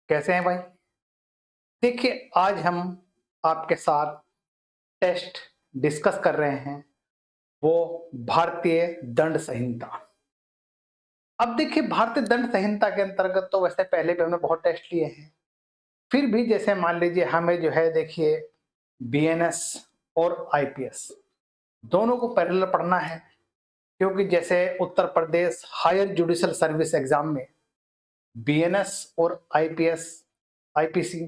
कैसे हैं भाई? देखिए, आज हम आपके साथ टेस्ट डिस्कस कर रहे हैं, वो भारतीय दंड संहिता। अब देखिए, भारतीय दंड संहिता के अंतर्गत तो वैसे पहले भी हमने बहुत टेस्ट लिए हैं। फिर भी जैसे मान लीजिए हमें जो है देखिए बीएनएस और आईपीएस दोनों को पैरेलल पढ़ना है, क्योंकि जैसे Uttar Pradesh higher judicial service exam में बीएनएस और आईपीएस आईपीसी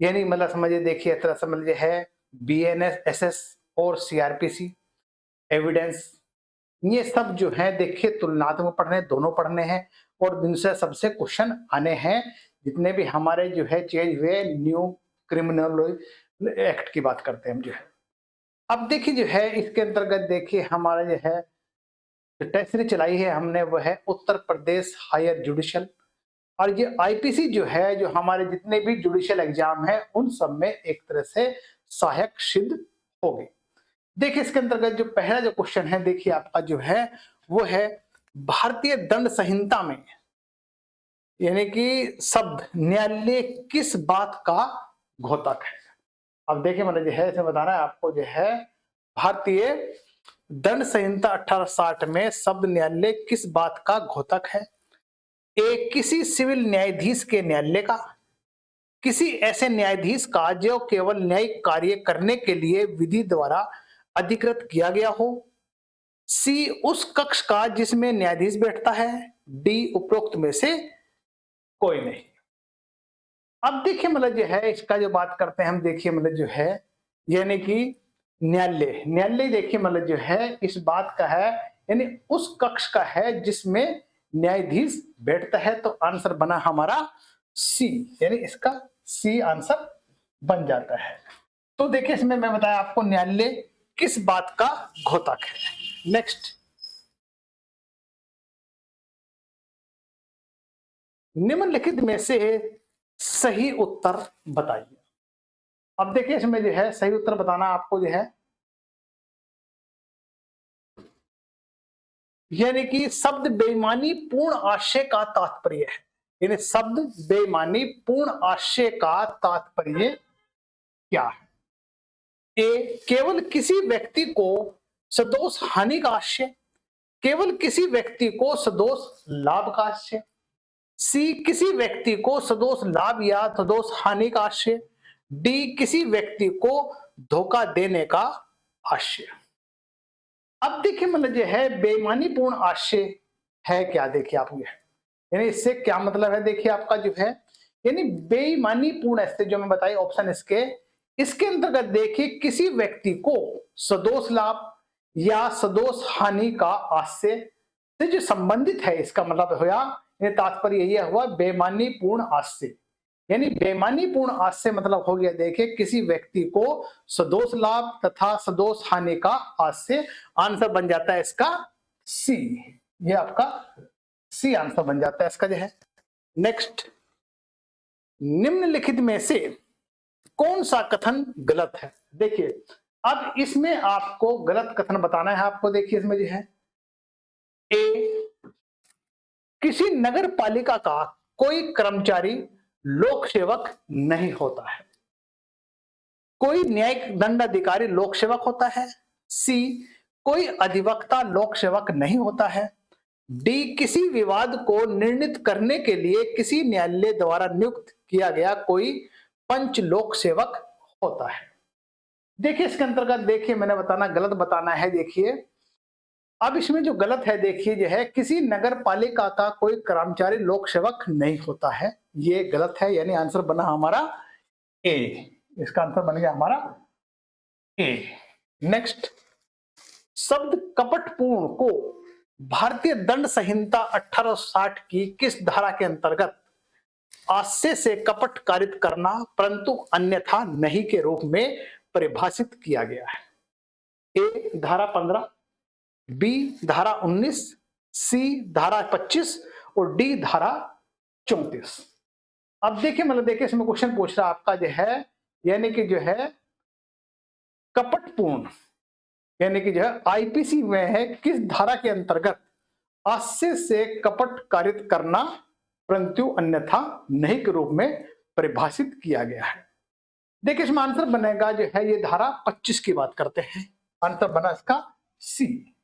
यानी मतलब समझिए देखिए इस तरह समझ लीजिए है बीएनएस एसएस और सीआरपीसी एविडेंस, ये सब जो है देखिए तुलनात्मक पढ़ने दोनों पढ़ने हैं और इनसे सबसे क्वेश्चन आने हैं जितने भी हमारे जो है चेंज हुए न्यू क्रिमिनल एक्ट की बात करते हैं हम जो है। अब देखिए जो है इसके अंतर्गत देखिए हमारा जो है जो टेस्ट सीरीज चलाई है हमने वो है उत्तर प्रदेश हायर जुडिशियल, और ये आईपीसी जो है जो हमारे जितने भी जुडिशियल एग्जाम है उन सब में एक तरह से सहायक सिद्ध होगी। देखिए इसके अंतर्गत जो पहला जो क्वेश्चन है देखिए आपका जो है वो है भारतीय दंड संहिता में यानी कि शब्द न्यायालय किस बात का घोतक है। अब देखिए मतलब जो है इसे बताना है आपको जो है भारतीय दंड संहिता 1860 में शब्द न्यायालय किस बात का घोतक है। ए किसी सिविल न्यायाधीश के न्यायालय का, किसी ऐसे न्यायाधीश का जो केवल न्यायिक कार्य करने के लिए विधि द्वारा अधिकृत किया गया हो। सी उस कक्ष का जिसमें न्यायाधीश बैठता है। डी उपरोक्त में से कोई नहीं। अब देखिए मतलब जो है इसका जो बात करते हैं हम देखिए मतलब जो है यानी कि न्यायालय न्यायालय देखिए मतलब जो है इस बात का है यानी उस कक्ष का है जिसमें न्यायाधीश बैठता है, तो आंसर बना हमारा सी, यानी इसका सी आंसर बन जाता है। तो देखिए इसमें मैं बताया आपको न्यायालय किस बात का घोतक है। नेक्स्ट, निम्नलिखित में से सही उत्तर बताइए। अब देखिए इसमें जो है सही उत्तर बताना आपको जो है यानी कि शब्द बेईमानी पूर्ण आशय का तात्पर्य है, यानी शब्द बेईमानी पूर्ण आशय का तात्पर्य क्या है। ए केवल किसी व्यक्ति को सदोष हानि का आशय, केवल किसी व्यक्ति को सदोष लाभ का आशय। सी किसी व्यक्ति को सदोष लाभ या सदोष हानि का आशय। डी किसी व्यक्ति को धोखा देने का आशय। अब देखिए मतलब जो है बेईमानी पूर्ण आशय है क्या, देखिए आप ये यानी इससे क्या मतलब है देखिए आपका जो है यानी बेईमानी पूर्ण ऐसे जो मैं बताई ऑप्शन इसके अंतर्गत देखिए किसी व्यक्ति को सदोष लाभ या सदोष हानि का आशय से जो संबंधित है, इसका मतलब हुआ तात्पर्य यही हुआ बेईमानी पूर्ण आशय, यानी बेईमानी पूर्ण आशय मतलब हो गया देखिए किसी व्यक्ति को सदोष लाभ तथा सदोष हानि का आशय। आंसर बन जाता है इसका सी, ये आपका सी आंसर बन जाता है इसका जो है। नेक्स्ट, निम्नलिखित में से कौन सा कथन गलत है। देखिए अब इसमें आपको गलत कथन बताना है आपको। देखिए इसमें जो है ए किसी नगर पालिका का कोई कर्मचारी लोक सेवक नहीं होता है। कोई न्यायिक दंडाधिकारी लोक सेवक होता है। सी कोई अधिवक्ता लोक सेवक नहीं होता है। डी किसी विवाद को निर्णित करने के लिए किसी न्यायालय द्वारा नियुक्त किया गया कोई पंच लोक सेवक होता है। देखिए इसके अंतर्गत देखिए मैंने बताना गलत बताना है। देखिए अब इसमें जो गलत है देखिए जो है किसी नगर पालिका का कोई कर्मचारी लोक सेवक नहीं होता है, ये गलत है, यानी आंसर बना हमारा ए, इसका आंसर बन गया हमारा ए। नेक्स्ट, शब्द कपटपूर्ण को भारतीय दंड संहिता 1860 की किस धारा के अंतर्गत आशय से कपट कारित करना परंतु अन्यथा नहीं के रूप में परिभाषित किया गया है। ए धारा 15, बी धारा 19, सी धारा 25 और डी धारा 34। अब देखिए मतलब देखिए इसमें क्वेश्चन पूछ रहा है आपका जो है यानी कि जो है कपटपूर्ण यानी कि जो है आईपीसी में है किस धारा के अंतर्गत आशय से कपट कारित करना परंतु अन्यथा नहीं के रूप में परिभाषित किया गया है। देखिए इसमें आंसर बनेगा जो है, ये धारा 25 की बात करते हैं, आंसर बना इसका सी।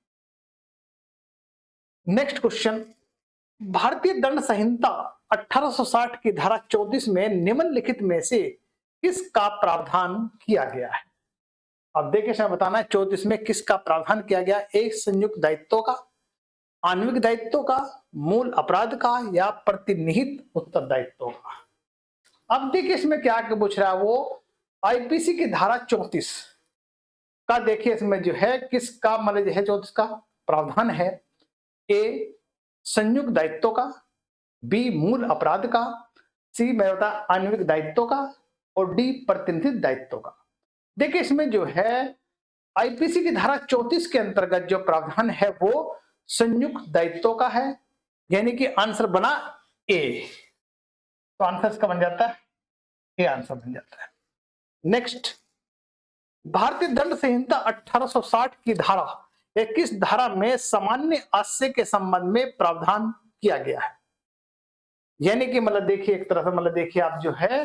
नेक्स्ट क्वेश्चन, भारतीय दंड संहिता 1860 की धारा 34 में निम्नलिखित में से किसका प्रावधान किया गया है? अब देखिए इसमें बताना है 34 में किसका प्रावधान किया गया, एक संयुक्त दायित्व का, आणविक दायित्व का, मूल अपराध का या प्रतिनिहित उत्तरदायित्व का। अब देखिए इसमें क्या पूछ रहा है, वो आईपीसी की धारा 34 का देखिए इसमें जो है किसका मतलब जो है 34 का प्रावधान है, ए संयुक्त दायित्व का, बी मूल अपराध का, सी मैं बता आणविक दायित्व का और डी प्रतिनिधित्व दायित्व का। देखिए इसमें जो है आईपीसी की धारा 34 के अंतर्गत जो प्रावधान है वो संयुक्त दायित्व का है, यानी कि आंसर बना ए। तो आंसर इसका बन जाता है ए, आंसर बन जाता है। नेक्स्ट, भारतीय दंड संहिता 1860 की धारा 21 धारा में सामान्य आश्रय के संबंध में प्रावधान किया गया है, यानी कि मतलब देखिए एक तरह से मतलब देखिए आप जो है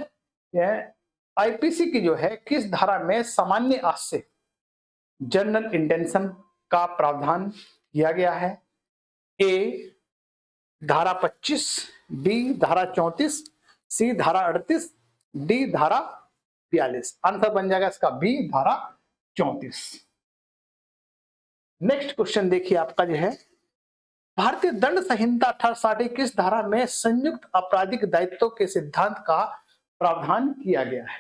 यह आईपीसी की जो है किस धारा में सामान्य आश्रय जनरल इंटेंशन का प्रावधान किया गया है, ए धारा 25, बी धारा 34, सी धारा 38, डी धारा 42। आंसर बन जाएगा इसका बी धारा 34। नेक्स्ट क्वेश्चन देखिए आपका जो है, भारतीय दंड संहिता 1860 किस धारा में संयुक्त आपराधिक दायित्व के सिद्धांत का प्रावधान किया गया है?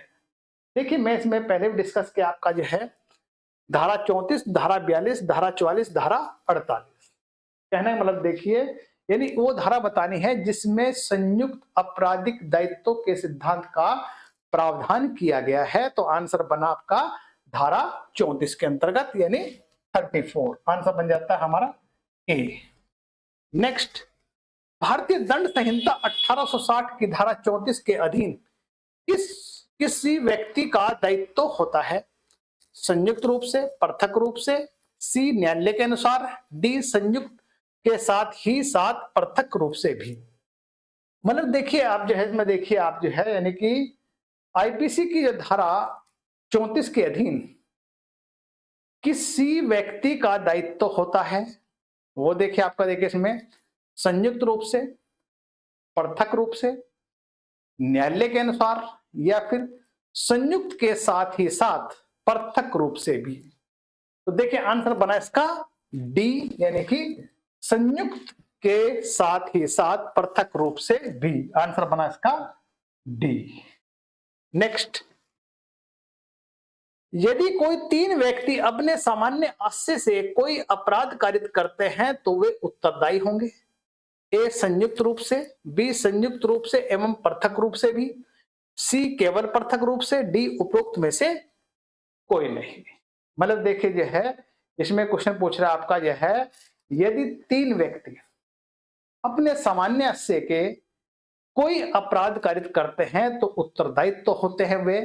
देखिए मैं इसमें पहले भी डिस्कस किया आपका जो है धारा 34, धारा 42, धारा 44, धारा 48। कहने का मतलब देखिए यानी वो धारा बतानी है जिसमें संयुक्त आपराधिक दायित्व के सिद्धांत का प्रावधान किया गया है। तो आंसर बना आपका धारा 34 के अंतर्गत यानी 34। आंसर बन जाता है हमारा ए। नेक्स्ट, भारतीय दंड संहिता 1860 की धारा 34 के अधीन किसी व्यक्ति का दायित्व होता है, संयुक्त रूप से, पृथक रूप से, सी न्यायालय के अनुसार, डी संयुक्त के साथ ही साथ पृथक रूप से भी। मतलब देखिए आप जो है इसमें देखिए आप जो है यानी कि आईपीसी की जो धारा 34 के अधीन किसी व्यक्ति का दायित्व होता है, वो देखिए आपका देखिए इसमें संयुक्त रूप से, पृथक रूप से, न्यायालय के अनुसार या फिर संयुक्त के साथ ही साथ पृथक रूप से भी। तो देखिए आंसर बना इसका डी, यानी कि संयुक्त के साथ ही साथ पृथक रूप से भी। आंसर बना इसका डी। नेक्स्ट, यदि कोई तीन व्यक्ति अपने सामान्य आश्रय से कोई अपराध कारित करते हैं तो वे उत्तरदायी होंगे, ए संयुक्त रूप से, बी संयुक्त रूप से एवं पृथक रूप से भी, सी केवल पृथक रूप से, डी उपरोक्त में से कोई नहीं। मतलब देखिए जो है इसमें क्वेश्चन पूछ रहा है आपका यह है, यदि तीन व्यक्ति अपने सामान्य आश्रय के कोई अपराध कारित करते हैं तो उत्तरदायित्व तो होते हैं वे।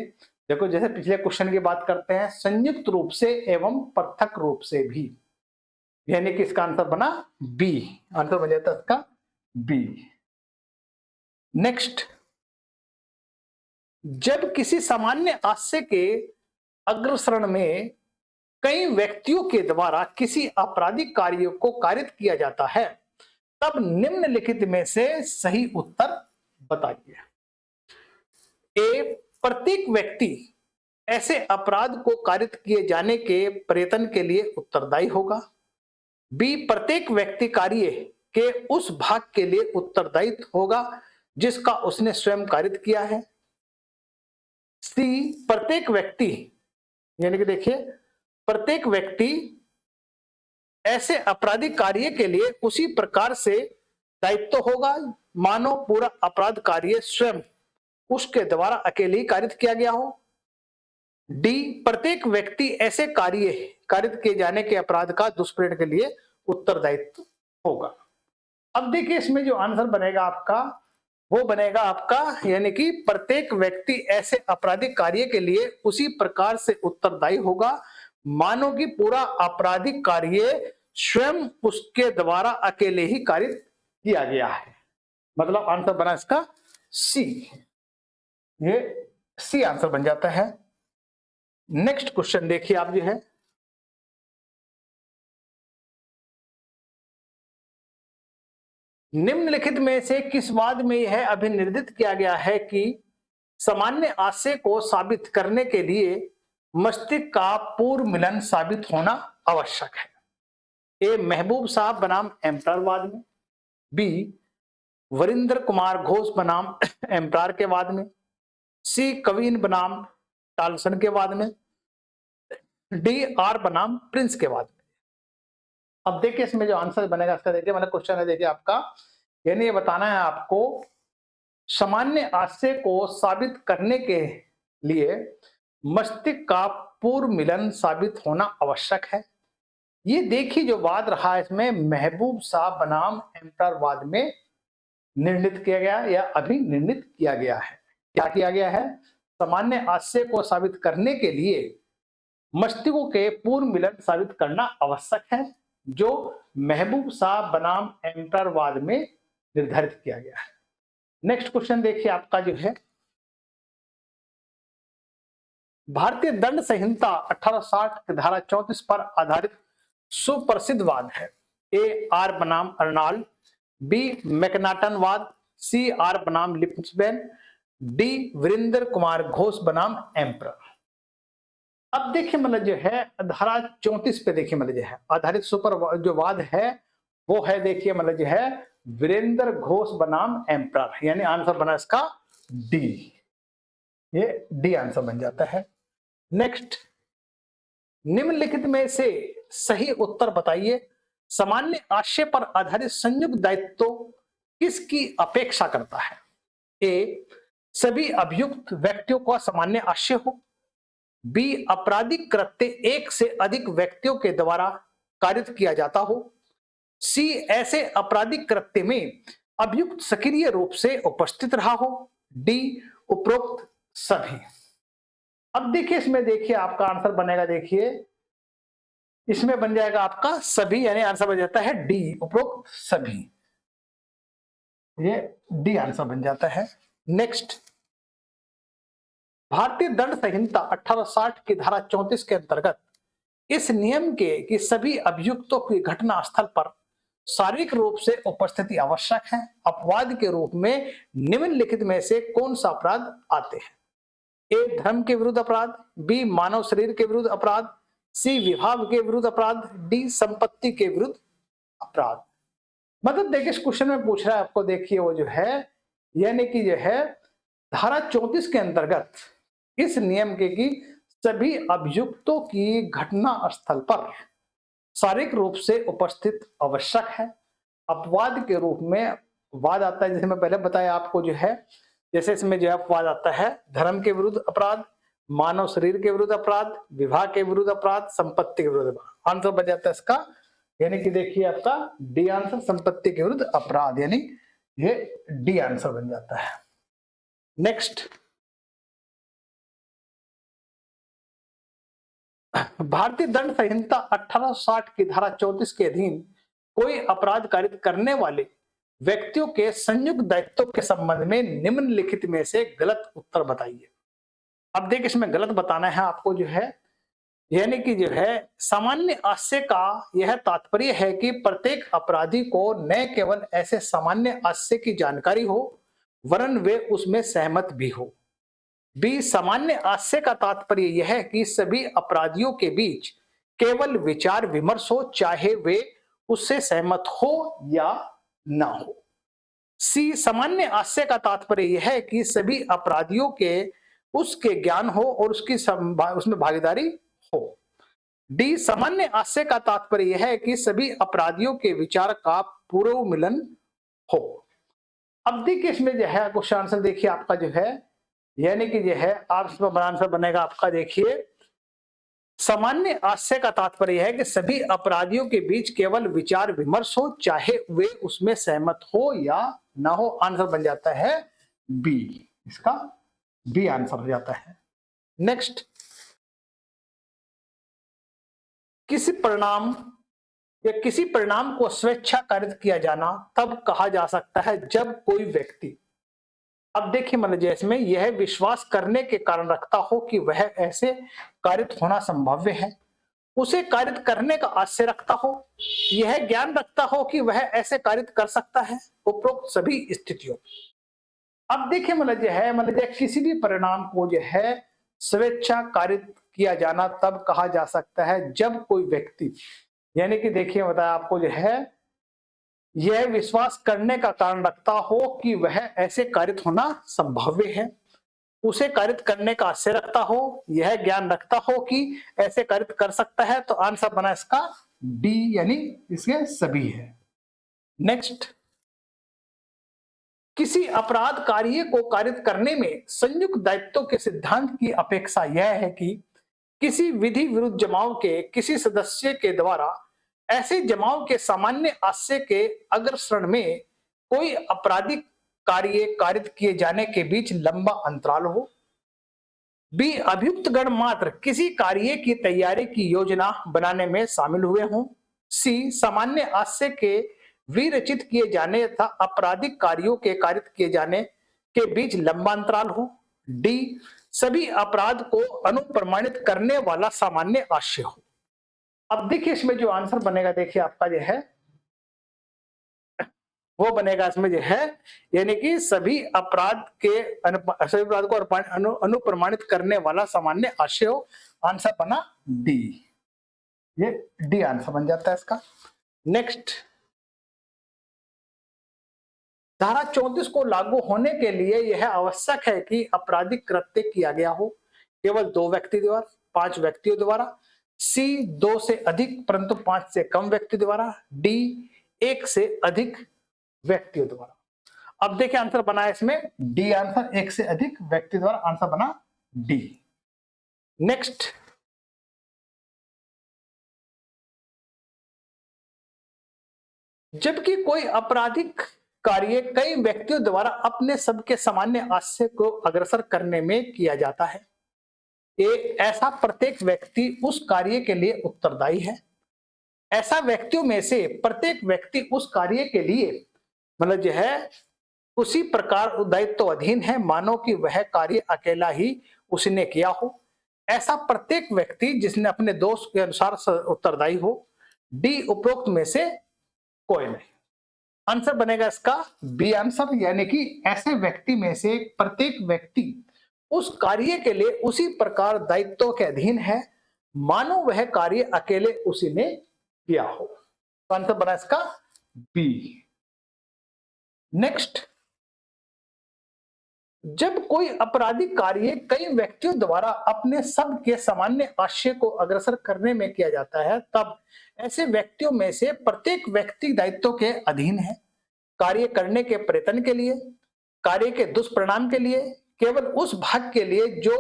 देखो जैसे पिछले क्वेश्चन की बात करते हैं संयुक्त रूप से एवं पृथक रूप से भी, यानी कि इसका आंसर बना बी। आंसर बन जाता है इसका बी। नेक्स्ट, जब किसी सामान्य आश्रय के अग्रसरण में कई व्यक्तियों के द्वारा किसी आपराधिक कार्य को कारित किया जाता है तब निम्नलिखित में से सही उत्तर बताइए। ए प्रत्येक व्यक्ति ऐसे अपराध को कारित किए जाने के प्रयत्न के लिए उत्तरदायी होगा, बी प्रत्येक व्यक्ति कार्य के उस भाग के लिए उत्तरदायी होगा जिसका उसने स्वयं कारित किया है, सी प्रत्येक व्यक्ति यानी कि देखिए प्रत्येक व्यक्ति ऐसे आपराधिक कार्य के लिए उसी प्रकार से दायित्व होगा मानो पूरा अपराध कार्य स्वयं उसके द्वारा अकेले ही कारित किया गया हो, डी प्रत्येक व्यक्ति ऐसे कार्य कारित किए जाने के अपराध का दुष्प्रेरण के लिए उत्तरदायित्व होगा। अब देखिए इसमें जो आंसर बनेगा आपका वो बनेगा आपका यानी कि प्रत्येक व्यक्ति ऐसे आपराधिक कार्य के लिए उसी प्रकार से उत्तरदायी होगा मानो कि पूरा आपराधिक कार्य स्वयं उसके द्वारा अकेले ही कारित किया गया है। मतलब आंसर बना इसका सी, ये सी आंसर बन जाता है। नेक्स्ट क्वेश्चन देखिए आप जो है, निम्नलिखित में से किस वाद में यह अभिनिर्दित किया गया है कि सामान्य आशय को साबित करने के लिए मस्तिष्क का पूर्व मिलन साबित होना आवश्यक है? ए महबूब साहब बनाम एम्परर वाद में, बी वरिंदर कुमार घोष बनाम एम्परर के वाद में, सी कवीन बनाम टालसन के वाद में, डी आर बनाम प्रिंस के वाद में। अब देखिए इसमें जो आंसर बनेगा इसका, देखिए मतलब क्वेश्चन है देखिए आपका, यानी ये बताना है आपको सामान्य आशय को साबित करने के लिए मस्तिष्क का पूर्व मिलन साबित होना आवश्यक है। ये देखिए जो वाद रहा है इसमें महबूब साहब बनाम एम्परर वाद में निर्णित किया गया या अभी निर्णित किया गया है। क्या किया गया है? सामान्य आशय को साबित करने के लिए मस्तिष्कों के पूर्व मिलन साबित करना आवश्यक है, जो महबूब साहब बनाम एम्परर वाद में निर्धारित किया गया है। नेक्स्ट क्वेश्चन देखिए आपका जो है, भारतीय दंड संहिता 1860 की धारा 34 पर आधारित सुप्रसिद्ध वाद है। ए आर बनाम अर्नाल्ड, बी मैकनाटन वाद, सी आर बनाम लिप्सबेन, डी वीरेंद्र कुमार घोष बनाम एम्परर। अब देखिए मतलब जो है धारा 34 पे देखिए मतलब जो है आधारित सुपर जो वाद है वो है देखिए मतलब जो है वीरेंद्र घोष बनाम एम्परर, यानी आंसर बना इसका डी, ये डी आंसर बन जाता है। नेक्स्ट, निम्नलिखित में से सही उत्तर बताइए, सामान्य आशय पर आधारित संयुक्त दायित्व किसकी अपेक्षा करता है? ए सभी अभियुक्त व्यक्तियों का सामान्य आशय हो, बी आपराधिक कृत्य एक से अधिक व्यक्तियों के द्वारा कारित किया जाता हो, सी ऐसे आपराधिक कृत्य में अभियुक्त सक्रिय रूप से उपस्थित रहा हो, डी उपरोक्त सभी। अब देखिए इसमें देखिए आपका आंसर बनेगा, देखिए इसमें बन जाएगा आपका सभी, यानी आंसर बन जाता है डी उपरोक्त सभी, ये डी आंसर बन जाता है। नेक्स्ट, भारतीय दंड संहिता 1860 की धारा 34 के अंतर्गत इस नियम के कि सभी अभियुक्तों की घटना स्थल पर शारीरिक रूप से उपस्थिति आवश्यक है, अपवाद के रूप में निम्नलिखित में से कौन सा अपराध आते हैं? ए धर्म के विरुद्ध अपराध, बी मानव शरीर के विरुद्ध अपराध, सी विभाग के विरुद्ध अपराध, डी संपत्ति के विरुद्ध अपराध। मतलब देखिए इस क्वेश्चन में पूछ रहा है आपको, देखिए वो जो है यानी कि जो है धारा 34 के अंतर्गत इस नियम के कि सभी अभियुक्तों की घटना स्थल पर शारीरिक रूप से उपस्थित आवश्यक है, अपवाद के रूप में वाद आता है, जैसे मैं पहले बताया आपको जो है, जैसे इसमें जो है अपवाद आता है धर्म के विरुद्ध अपराध, मानव शरीर के विरुद्ध अपराध, विवाह के विरुद्ध अपराध, संपत्ति के विरुद्ध अपराध। आंसर बन जाता है इसका, यानी कि देखिए आपका डी आंसर संपत्ति के विरुद्ध अपराध, यानी ये डी आंसर बन जाता है। नेक्स्ट, भारतीय दंड संहिता 1860 की धारा 34 के अधीन कोई अपराध कारित करने वाले व्यक्तियों के संयुक्त दायित्व के संबंध में निम्नलिखित में से गलत उत्तर बताइए। अब देखिए इसमें गलत बताना है आपको जो है, यानी कि जो है सामान्य आशय का यह तात्पर्य है कि प्रत्येक अपराधी को न केवल ऐसे सामान्य आशय की जानकारी हो वरन वे उसमें सहमत भी हो। बी सामान्य आशय का तात्पर्य यह है कि सभी अपराधियों के बीच केवल विचार विमर्श हो, चाहे वे उससे सहमत हो या ना हो। सी सामान्य आशय का तात्पर्य यह है कि सभी अपराधियों के उसके ज्ञान हो और उसकी उसमें भागीदारी हो। डी सामान्य आशय का तात्पर्य यह है कि सभी अपराधियों के विचार का पूर्व मिलन हो। अब देखिए इसमें जो है क्वेश्चन आंसर देखिए आपका जो है, यानी कि जो है आप इसमें आंसर बनेगा आपका, देखिए सामान्य आशय का तात्पर्य है कि सभी अपराधियों के बीच केवल विचार विमर्श हो, चाहे वे उसमें सहमत हो या ना हो। आंसर बन जाता है बी, इसका बी आंसर हो जाता है। नेक्स्ट, किसी परिणाम या किसी परिणाम को स्वेच्छा कारित किया जाना तब कहा जा सकता है जब कोई व्यक्ति, अब देखिए मतलब इसमें यह विश्वास करने के कारण रखता हो कि वह ऐसे कारित होना संभाव्य है, उसे कारित करने का आशय रखता हो, यह ज्ञान रखता हो कि वह ऐसे कारित कर सकता है, उपरोक्त सभी स्थितियों। अब देखिए मतलब किसी भी परिणाम को जो है स्वेच्छा कारित किया जाना तब कहा जा सकता है जब कोई व्यक्ति, यानी कि देखिए बताया आपको जो है यह विश्वास करने का कारण रखता हो कि वह ऐसे कारित होना संभाव्य है, उसे कारित करने का आशय रखता हो, यह ज्ञान रखता हो कि ऐसे कारित कर सकता है। तो आंसर बना इसका डी, यानी इसके सभी है। नेक्स्ट, किसी अपराध कार्य को कारित करने में संयुक्त दायित्व के सिद्धांत की अपेक्षा यह है कि किसी विधि विरुद्ध जमाव के किसी सदस्य के द्वारा ऐसे जमाव के सामान्य आशय के अग्रसरण में कोई आपराधिक कार्य कारित किए जाने के बीच लंबा अंतराल हो। बी, अभियुक्त गण मात्र किसी कार्य की तैयारी की योजना बनाने में शामिल हुए हों। सी, सामान्य आशय के विरचित किए जाने तथा आपराधिक कार्यों के कारित किए जाने के बीच लंबा अंतराल हो। डी, सभी अपराध को अनुप्रमाणित करने वाला सामान्य आशय हो। अब देखिए इसमें जो आंसर बनेगा, देखिए आपका जो है वो बनेगा इसमें जो है, यानी कि सभी अपराध को अनुप्रमाणित करने वाला सामान्य आशय हो। आंसर बना डी, ये डी आंसर बन जाता है इसका। नेक्स्ट, धारा 34 को लागू होने के लिए यह आवश्यक है कि आपराधिक कृत्य किया गया हो केवल 2 व्यक्ति द्वारा, 5 व्यक्तियों द्वारा। सी, 2 से अधिक परंतु 5 से कम व्यक्ति द्वारा। डी, 1 से अधिक व्यक्तियों द्वारा। अब देखिए आंसर बना है इसमें डी आंसर, 1 से अधिक व्यक्ति द्वारा, आंसर बना डी। नेक्स्ट, जबकि कोई आपराधिक कार्य कई व्यक्तियों द्वारा अपने सबके सामान्य आशय को अग्रसर करने में किया जाता है, ऐसा प्रत्येक व्यक्ति उस कार्य के लिए उत्तरदायी है। ऐसा व्यक्तियों में से प्रत्येक व्यक्ति उस कार्य के लिए मतलब जो है उसी प्रकार दायित्व अधीन है मानो कि वह कार्य अकेला ही उसने किया हो। ऐसा प्रत्येक व्यक्ति जिसने अपने दोष के अनुसार उत्तरदायी हो। डी, उपरोक्त में से कोई नहीं। आंसर बनेगा इसका बी आंसर, यानी कि ऐसे व्यक्ति में से प्रत्येक व्यक्ति उस कार्य के लिए उसी प्रकार दायित्व के अधीन है मानो वह कार्य अकेले उसी ने किया हो। तो आंसर बना इसका बी। नेक्स्ट, जब कोई आपराधिक कार्य कई व्यक्तियों द्वारा अपने सब के सामान्य आशय को अग्रसर करने में किया जाता है तब ऐसे व्यक्तियों में से प्रत्येक व्यक्ति दायित्व के अधीन है कार्य करने के प्रयत्न के लिए, कार्य के दुष्परिणाम के लिए, केवल उस भाग के लिए जो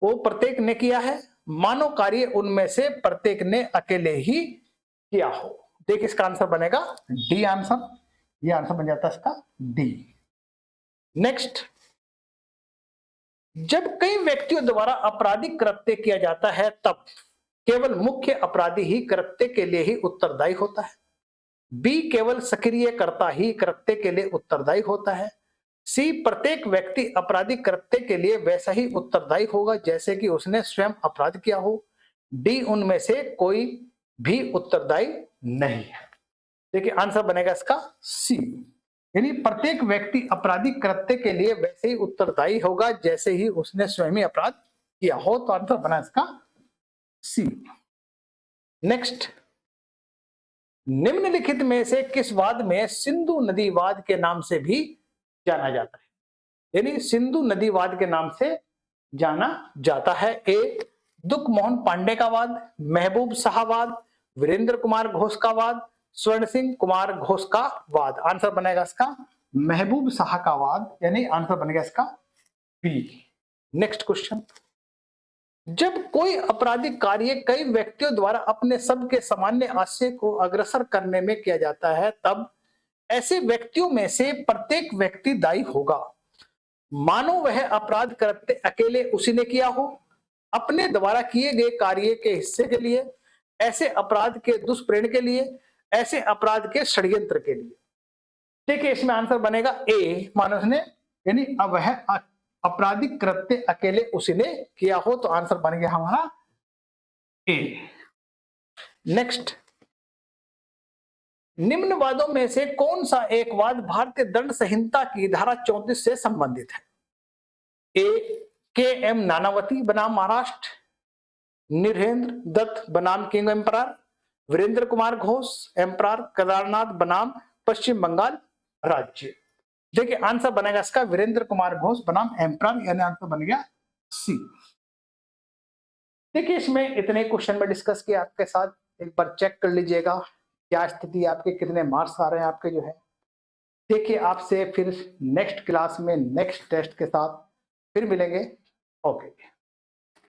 वो प्रत्येक ने किया है मानो कार्य उनमें से प्रत्येक ने अकेले ही किया हो। देखिए इसका आंसर बनेगा डी आंसर, ये आंसर बन जाता है इसका डी। नेक्स्ट, जब कई व्यक्तियों द्वारा आपराधिक कृत्य किया जाता है तब केवल मुख्य अपराधी ही कृत्य के लिए ही उत्तरदायी होता है। बी, केवल सक्रिय कर्ता ही कृत्य के लिए उत्तरदायी होता है। सी, प्रत्येक व्यक्ति आपराधिक कृत्य के लिए वैसा ही उत्तरदायी होगा जैसे कि उसने स्वयं अपराध किया हो। डी, उनमें से कोई भी उत्तरदायी नहीं है। देखिए आंसर बनेगा इसका सी, यानी प्रत्येक व्यक्ति आपराधिक कृत्य के लिए वैसे ही उत्तरदायी होगा जैसे ही उसने स्वयं ही अपराध किया हो। तो आंसर बना इसका सी। नेक्स्ट, निम्नलिखित में से किस वाद में सिंधु नदीवाद के नाम से भी जाना जाता है, यानी सिंधु नदीवाद के नाम से जाना जाता है। ए, दुख मोहन पांडे का वाद, महबूब शाह वाद, वीरेंद्र कुमार घोष का वाद, स्वर्ण सिंह कुमार घोष का वाद। आंसर बनेगा इसका महबूब शाह का वाद, यानी आंसर बनेगा इसका बी। नेक्स्ट क्वेश्चन, जब कोई आपराधिक कार्य कई व्यक्तियों द्वारा अपने सबके सामान्य आशय को अग्रसर करने में किया जाता है तब ऐसे व्यक्तियों में से प्रत्येक व्यक्ति दायी होगा मानो वह अपराध कृत्य अकेले उसी ने किया हो, अपने द्वारा किए गए कार्य के हिस्से के लिए, ऐसे अपराध के दुष्परिणाम के लिए, ऐसे अपराध के षड्यंत्र के लिए। देखिए इसमें आंसर बनेगा ए, मानो उसने यानी अब वह आपराधिक कृत्य अकेले उसी ने किया हो, तो आंसर बन गया हमारा ए। नेक्स्ट, निम्न वादों में से कौन सा एक वाद भारतीय दंड संहिता की धारा 34 से संबंधित है? ए, के एम नानावती बनाम महाराष्ट्र, निरेंद्र दत्त बनाम king emperor, Virendra Kumar Ghosh emperor Kedarnath बनाम पश्चिम बंगाल राज्य। देखिए आंसर बनेगा इसका वीरेंद्र कुमार घोष बनाम एम्परर, यानी आंसर बन गया सी। देखिए इसमें इतने क्वेश्चन में डिस्कस किया आपके साथ, एक बार चेक कर लीजिएगा क्या स्थिति आपके, कितने मार्क्स आ रहे हैं आपके जो है। देखिए आपसे फिर नेक्स्ट क्लास में नेक्स्ट टेस्ट के साथ फिर मिलेंगे। ओके।